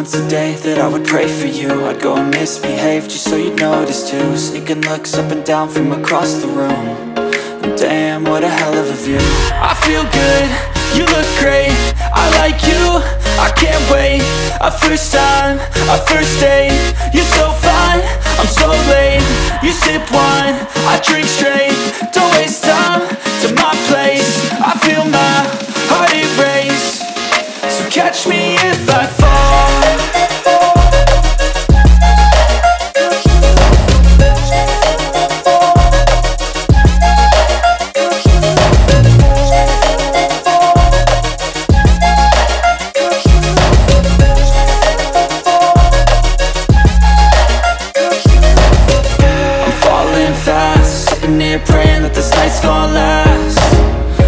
once a day that I would pray for you. I'd go and misbehave just so you'd notice too. Sneaking looks up and down from across the room. And damn, what a hell of a view. I feel good, you look great, I like you, I can't wait. A first time, a first date, you're so fine, I'm so late. You sip wine, I drink straight, don't waste time to my place. I feel my heart erase, so catch me if I fall. Praying that this night's gonna last.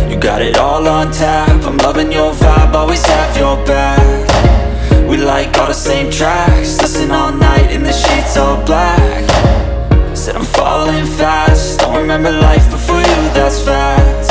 You got it all on tap, I'm loving your vibe, always have your back. We like all the same tracks, listen all night in the sheets all black. Said I'm falling fast, don't remember life before you, that's fact.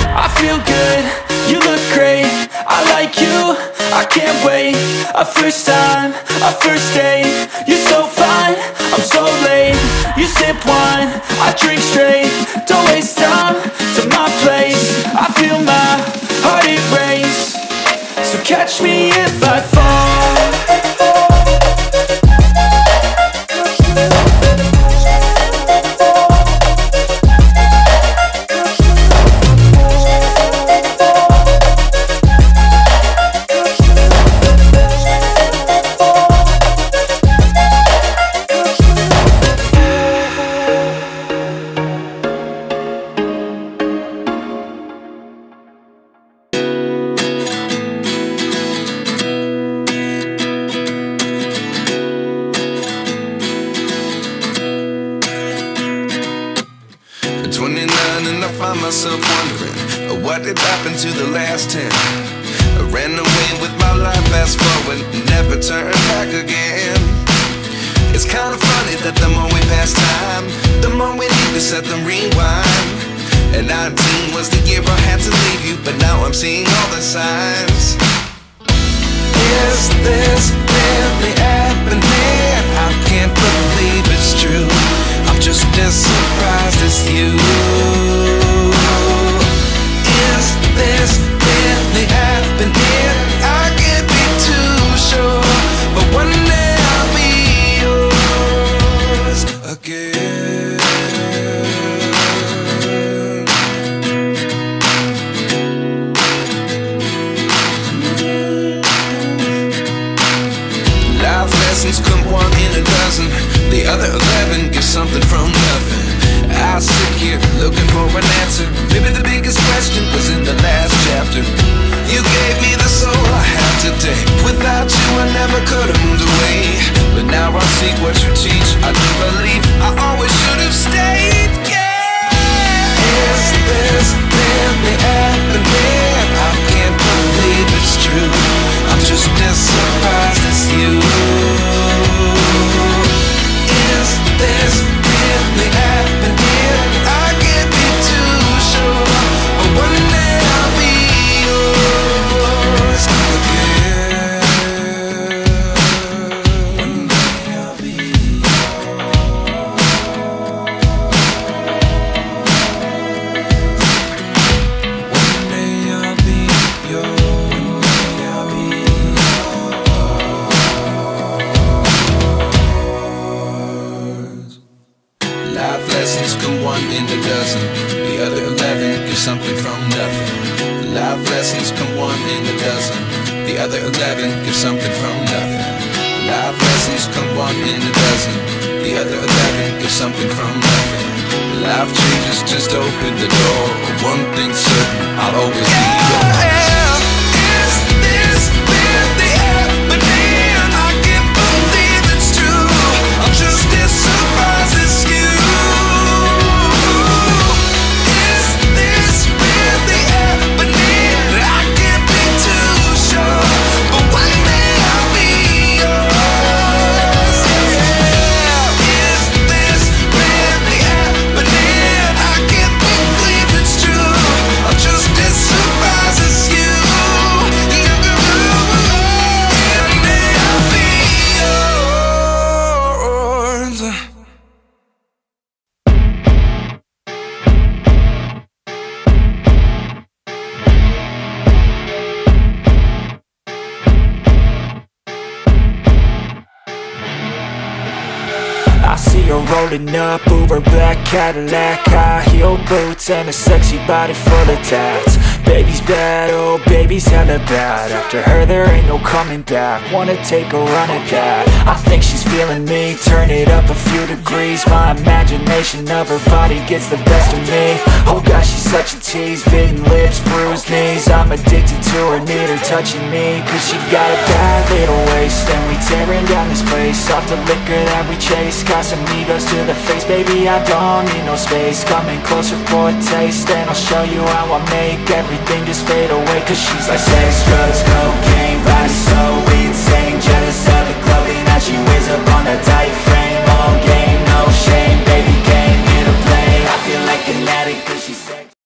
I feel good, you look great, I like you, I can't wait. A first time, a first date, you're so fine, I'm so late. You sip wine, I drink straight, don't waste time to my place. I feel my heart erase, so catch me if I fall. Myself wondering what did happen to the last 10. I ran away with my life, fast forward, never turn back again. It's kind of funny that the more we pass time, the more we need to set them rewind. And 19 was the year I had to leave you, but now I'm seeing all the signs. Is this really happening? I can't believe it's true. I'm just as surprised as you. Is this really happening? I can't be too sure, but one day I'll be yours again. Life lessons come one in a dozen, the other 11 get something from nothing. I sit here looking for an answer. Maybe the biggest question was in the last chapter. You gave me the soul I have today. Without you I never could have moved away, but now I see what you teach. I do believe I always should have stayed. Yeah. Is this really happening? I can't believe it's true. I'm just as surprised as you. Is this really happening? I can't be too sure, but one day I'll be yours again. One day I'll be One day I'll be yours. I'll be yours. Life lessons come one in a dozen, the other 11 give something from nothing. Life lessons come one in a dozen, the other 11 give something from nothing. Life lessons come one in a dozen, the other 11 give something from nothing. Life changes just open the door. One thing's certain, I'll always be yours. Is this really happening? I can't believe it's true. I'm just as surprised as you. Just as surprised as you. see her rolling up, Uber black Cadillac, high heel boots and a sexy body full of tats. Baby's bad, oh baby's hella bad. After her there ain't no coming back. Wanna take a run at that. I think she's feeling me, turn it up a few degrees. My imagination of her body gets the best of me. Oh gosh, she's such a tease, bitten lips, bruised knees. I'm addicted to her, need her touching me, cause she got a bad little waist. And we tearing down this place, off the liquor that we chase. Casamigos to the face, baby I don't need no space. Coming closer for a taste, and I'll show you how I make everything just fade away. Cause she's like sex, drugs, cocaine,